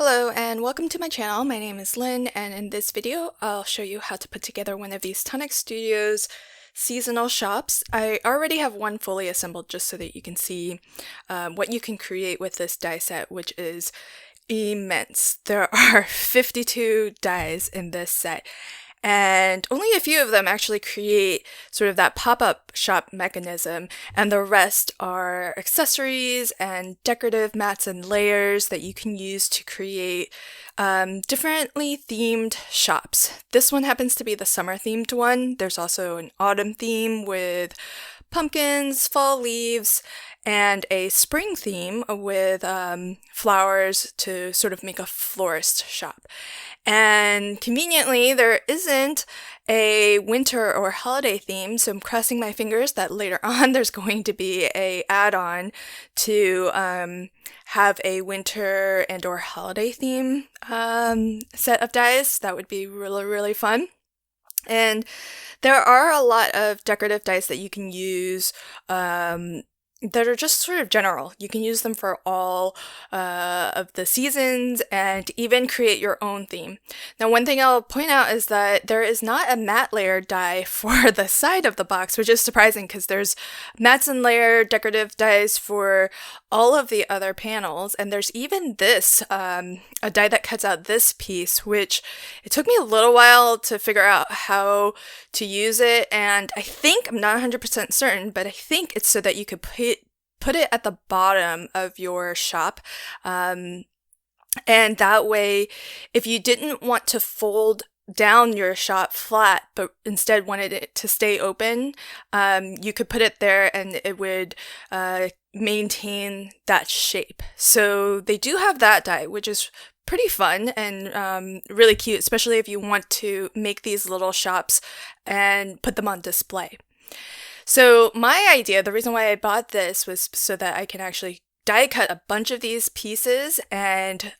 Hello and welcome to my channel. My name is Lynn, and in this video I'll show you how to put together one of these Tonic Studios seasonal shops. I already have one fully assembled just so that you can see what you can create with this die set, which is immense. There are 52 dies in this set, and only a few of them actually create sort of that pop-up shop mechanism, and the rest are accessories and decorative mats and layers that you can use to create differently themed shops. This one happens to be the summer themed one. There's also an autumn theme with pumpkins, fall leaves, and a spring theme with flowers to sort of make a florist shop. And conveniently, there isn't a winter or holiday theme, so I'm crossing my fingers that later on there's going to be a add-on to have a winter and or holiday theme set of dies. That would be really, really fun. And there are a lot of decorative dies that you can use that are just sort of general. You can use them for all of the seasons and even create your own theme. Now, one thing I'll point out is that there is not a matte layer die for the side of the box, which is surprising because there's mats and layer decorative dies for all of the other panels, and there's even this, a die that cuts out this piece, which it took me a little while to figure out how to use it, and I think, I'm not 100% certain, but I think it's so that you could put it at the bottom of your shop, and that way, if you didn't want to fold down your shop flat, but instead wanted it to stay open, you could put it there and it would maintain that shape. So they do have that die, which is pretty fun and really cute, especially if you want to make these little shops and put them on display. So my idea, the reason why I bought this was so that I can actually die cut a bunch of these pieces and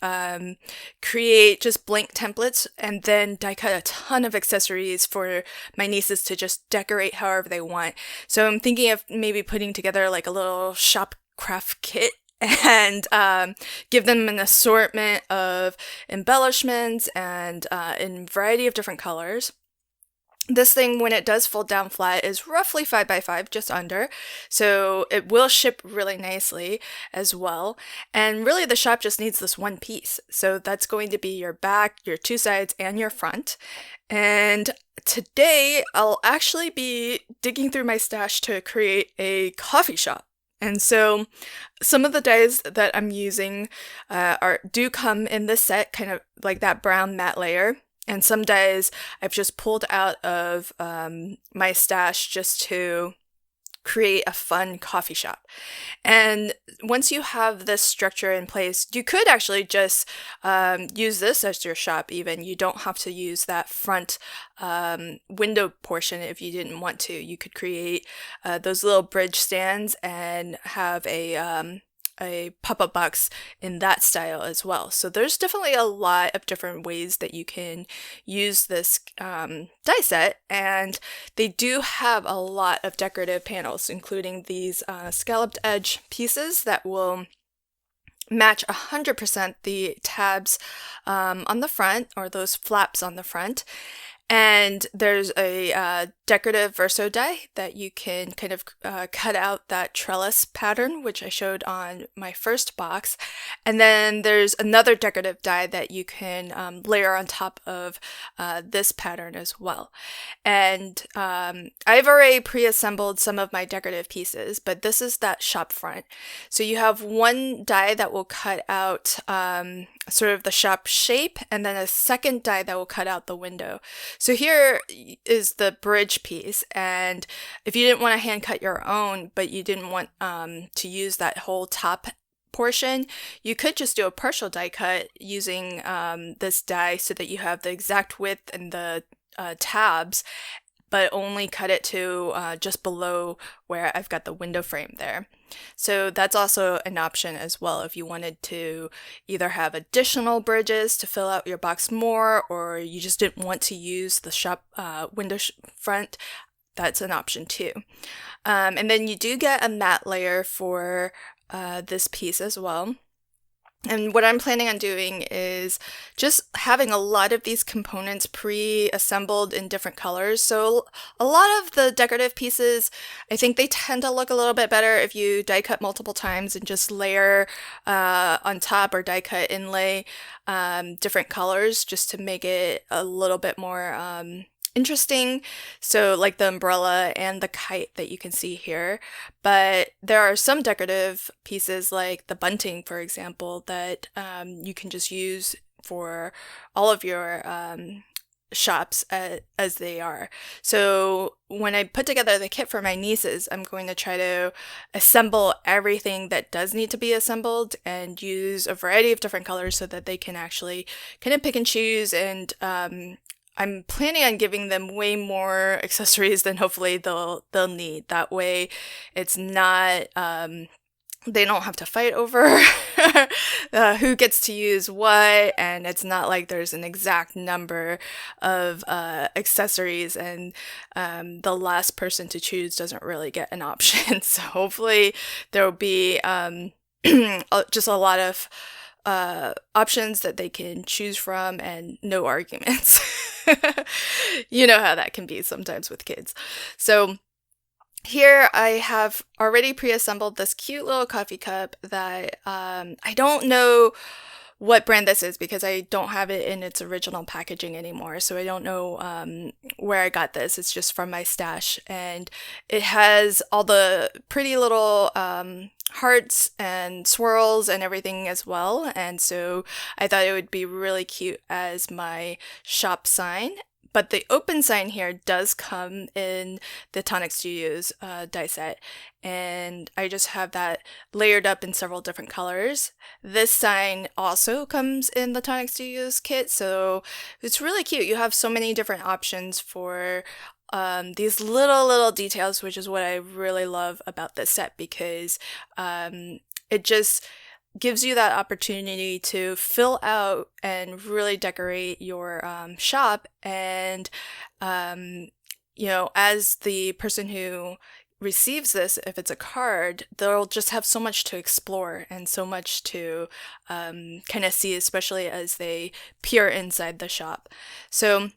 create just blank templates, and then die cut a ton of accessories for my nieces to just decorate however they want. So I'm thinking of maybe putting together like a little shop craft kit and give them an assortment of embellishments and in a variety of different colors. This thing, when it does fold down flat, is roughly 5 by 5, just under, so it will ship really nicely as well. And really the shop just needs this one piece, so that's going to be your back, your two sides, and your front. And today I'll actually be digging through my stash to create a coffee shop. And so some of the dies that I'm using do come in this set, kind of like that brown matte layer. And some dies I've just pulled out of my stash just to create a fun coffee shop. And once you have this structure in place, you could actually just use this as your shop even. You don't have to use that front window portion if you didn't want to. You could create those little bridge stands and have a pop-up box in that style as well. So there's definitely a lot of different ways that you can use this die set, and they do have a lot of decorative panels, including these scalloped edge pieces that will match 100% the tabs on the front, or those flaps on the front. And there's a decorative verso die that you can kind of cut out that trellis pattern, which I showed on my first box. And then there's another decorative die that you can layer on top of this pattern as well. And I've already pre-assembled some of my decorative pieces, but this is that shop front. So you have one die that will cut out sort of the shop shape, and then a second die that will cut out the window. So here is the bridge piece, and if you didn't want to hand cut your own, but you didn't want to use that whole top portion, you could just do a partial die cut using this die so that you have the exact width and the tabs, but only cut it to just below where I've got the window frame there. So that's also an option as well if you wanted to either have additional bridges to fill out your box more, or you just didn't want to use the shop window front. That's an option too. And then you do get a matte layer for this piece as well. And what I'm planning on doing is just having a lot of these components pre-assembled in different colors. So a lot of the decorative pieces, I think they tend to look a little bit better if you die cut multiple times and just layer on top or die cut inlay different colors just to make it a little bit more interesting. So like the umbrella and the kite that you can see here. But there are some decorative pieces like the bunting, for example, that you can just use for all of your shops as they are. So when I put together the kit for my nieces, I'm going to try to assemble everything that does need to be assembled and use a variety of different colors so that they can actually kind of pick and choose. And I'm planning on giving them way more accessories than hopefully they'll need. That way it's not they don't have to fight over who gets to use what, and it's not like there's an exact number of accessories and the last person to choose doesn't really get an option. So hopefully there will be just a lot of options that they can choose from and no arguments. You know how that can be sometimes with kids. So here I have already pre-assembled this cute little coffee cup that I don't know what brand this is because I don't have it in its original packaging anymore. So I don't know where I got this. It's just from my stash. And it has all the pretty little hearts and swirls and everything as well. And so I thought it would be really cute as my shop sign. But the open sign here does come in the Tonic Studios die set, and I just have that layered up in several different colors. This sign also comes in the Tonic Studios kit, so it's really cute. You have so many different options for these little details, which is what I really love about this set because it just gives you that opportunity to fill out and really decorate your shop. And, you know, as the person who receives this, if it's a card, they'll just have so much to explore and so much to kind of see, especially as they peer inside the shop. So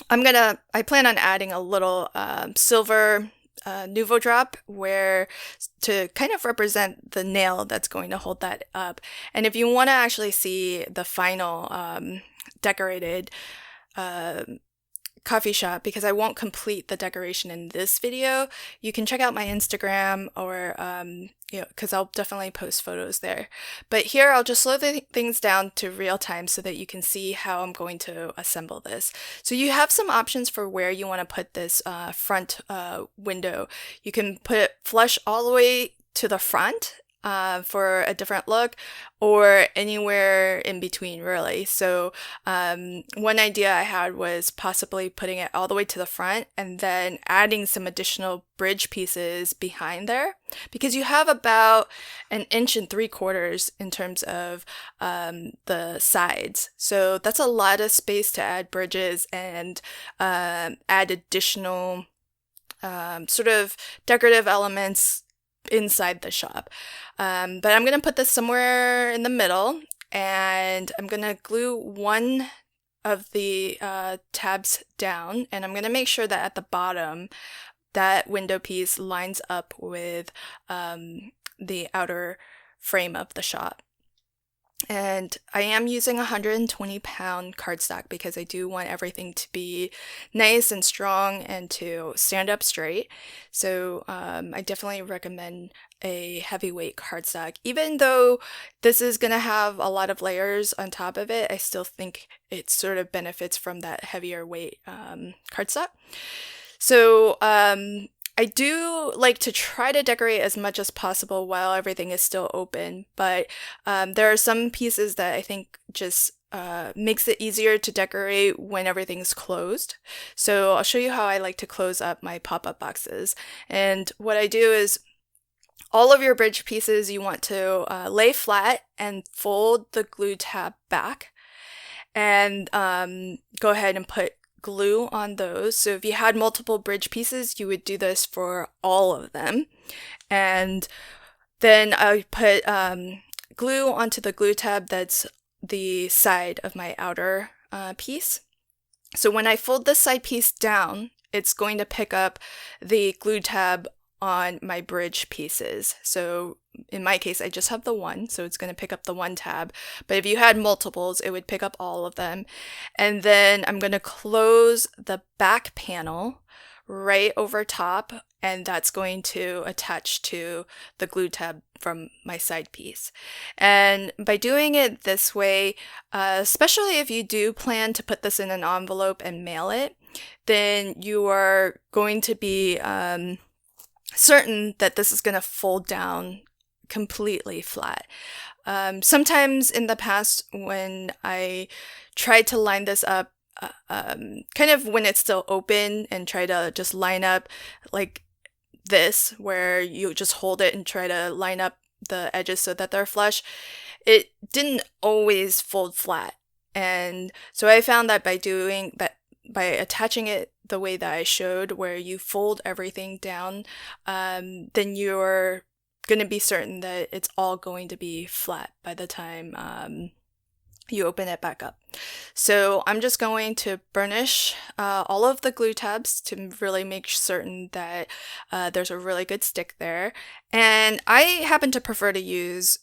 I plan on adding a little silver Nouveau drop where to kind of represent the nail that's going to hold that up. And if you want to actually see the final decorated coffee shop, because I won't complete the decoration in this video, you can check out my Instagram or you know, because I'll definitely post photos there. But here I'll just slow things down to real time so that you can see how I'm going to assemble this. So you have some options for where you want to put this front window. You can put it flush all the way to the front for a different look, or anywhere in between, really. So one idea I had was possibly putting it all the way to the front and then adding some additional bridge pieces behind there, because you have about 1.75 inches in terms of the sides. So that's a lot of space to add bridges and add additional sort of decorative elements inside the shop. But I'm going to put this somewhere in the middle, and I'm going to glue one of the tabs down, and I'm going to make sure that at the bottom that window piece lines up with the outer frame of the shop. And I am using 120-pound cardstock because I do want everything to be nice and strong and to stand up straight. So I definitely recommend a heavyweight cardstock. Even though this is going to have a lot of layers on top of it, I still think it sort of benefits from that heavier weight cardstock. So I do like to try to decorate as much as possible while everything is still open, but there are some pieces that I think just makes it easier to decorate when everything's closed. So I'll show you how I like to close up my pop-up boxes. And what I do is all of your bridge pieces you want to lay flat and fold the glue tab back, and go ahead and put glue on those. So if you had multiple bridge pieces, you would do this for all of them. And then I put glue onto the glue tab that's the side of my outer piece. So when I fold this side piece down, it's going to pick up the glue tab on my bridge pieces. So in my case, I just have the one, so it's going to pick up the one tab. But if you had multiples, it would pick up all of them. And then I'm going to close the back panel right over top, and that's going to attach to the glue tab from my side piece. And by doing it this way, especially if you do plan to put this in an envelope and mail it, then you are going to be certain that this is going to fold down completely flat. Sometimes in the past, when I tried to line this up, kind of when it's still open, and try to just line up like this, where you just hold it and try to line up the edges so that they're flush, it didn't always fold flat. And so I found that by doing that, by attaching it the way that I showed, where you fold everything down, then you're going to be certain that it's all going to be flat by the time you open it back up. So I'm just going to burnish all of the glue tabs to really make certain that there's a really good stick there. And I happen to prefer to use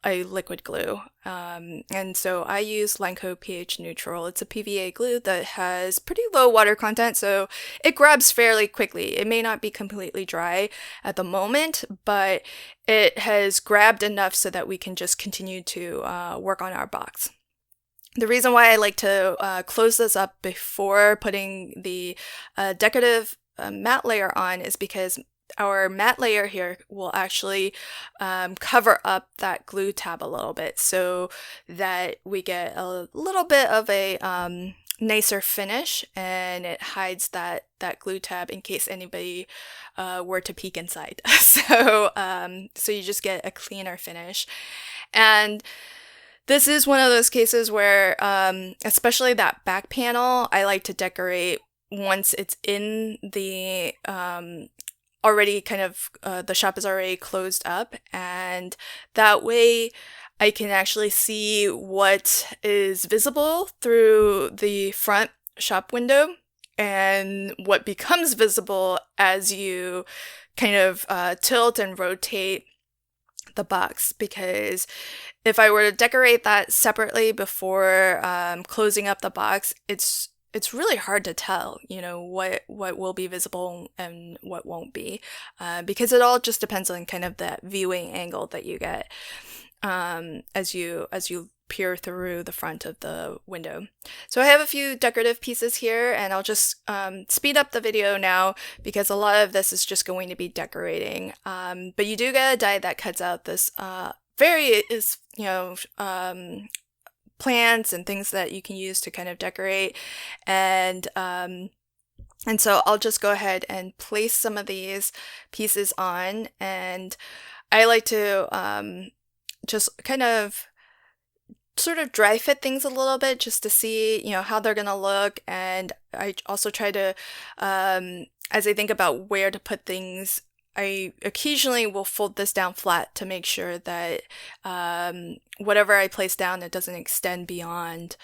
a liquid glue. And so I use Lanco pH Neutral. It's a PVA glue that has pretty low water content, so it grabs fairly quickly. It may not be completely dry at the moment, but it has grabbed enough so that we can just continue to work on our box. The reason why I like to close this up before putting the decorative matte layer on is because our matte layer here will actually cover up that glue tab a little bit, so that we get a little bit of a nicer finish, and it hides that glue tab in case anybody were to peek inside. So you just get a cleaner finish. And this is one of those cases where, especially that back panel, I like to decorate once it's in the already kind of the shop is already closed up, and that way I can actually see what is visible through the front shop window and what becomes visible as you kind of tilt and rotate the box. Because if I were to decorate that separately before closing up the box, it's really hard to tell, what will be visible and what won't be, because it all just depends on kind of that viewing angle that you get as you peer through the front of the window. So I have a few decorative pieces here, and I'll just speed up the video now because a lot of this is just going to be decorating. But you do get a die that cuts out this various, plants and things that you can use to kind of decorate. And so I'll just go ahead and place some of these pieces on, and I like to just kind of sort of dry fit things a little bit just to see, how they're gonna look. And I also try to, as I think about where to put things, I occasionally will fold this down flat to make sure that whatever I place down, it doesn't extend beyond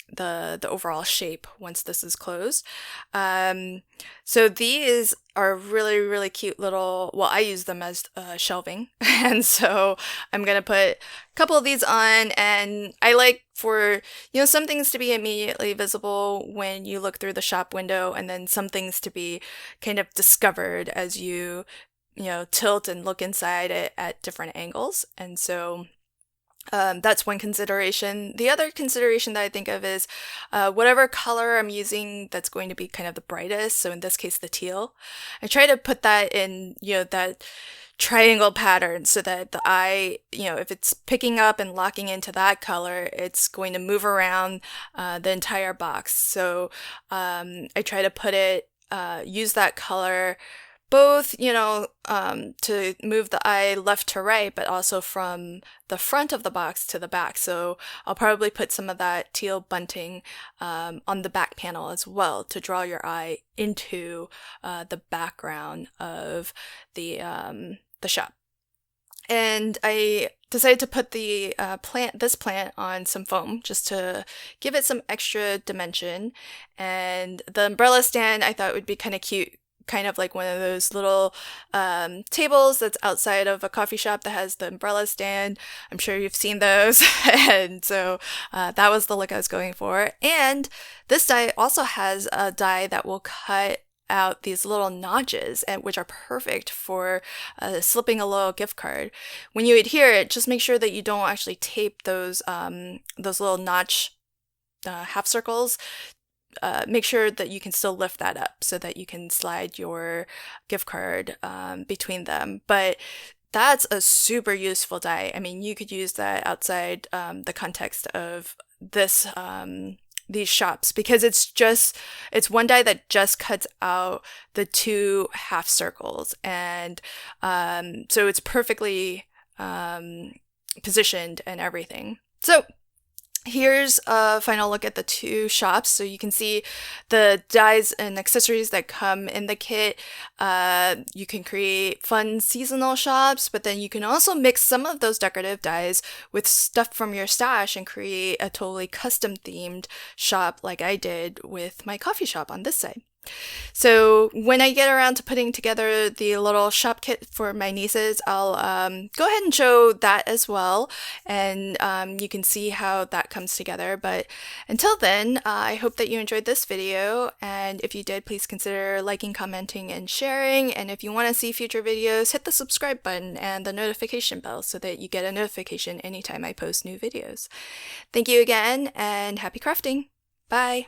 the overall shape once this is closed. So these are really, really cute little, well, I use them as shelving. And so I'm going to put a couple of these on, and I like for, some things to be immediately visible when you look through the shop window, and then some things to be kind of discovered as you tilt and look inside it at different angles. And so that's one consideration. The other consideration that I think of is whatever color I'm using that's going to be kind of the brightest, so in this case the teal, I try to put that in, that triangle pattern so that the eye, if it's picking up and locking into that color, it's going to move around the entire box. So I try to put it, use that color both, to move the eye left to right, but also from the front of the box to the back. So I'll probably put some of that teal bunting on the back panel as well to draw your eye into the background of the shop. And I decided to put the this plant on some foam just to give it some extra dimension. And the umbrella stand I thought would be kind of cute, kind of like one of those little tables that's outside of a coffee shop that has the umbrella stand. I'm sure you've seen those. And so that was the look I was going for. And this die also has a die that will cut out these little notches, and which are perfect for slipping a little gift card. When you adhere it, just make sure that you don't actually tape those little notch half circles. Make sure that you can still lift that up so that you can slide your gift card between them. But that's a super useful die. I mean, you could use that outside the context of this these shops, because it's one die that just cuts out the two half circles, and so it's perfectly positioned and everything. So here's a final look at the two shops. So you can see the dies and accessories that come in the kit. You can create fun seasonal shops, but then you can also mix some of those decorative dies with stuff from your stash and create a totally custom themed shop like I did with my coffee shop on this side. So when I get around to putting together the little shop kit for my nieces, I'll go ahead and show that as well, and you can see how that comes together. But until then, I hope that you enjoyed this video, and if you did, please consider liking, commenting, and sharing. And if you want to see future videos, hit the subscribe button and the notification bell so that you get a notification anytime I post new videos. Thank you again, and happy crafting! Bye!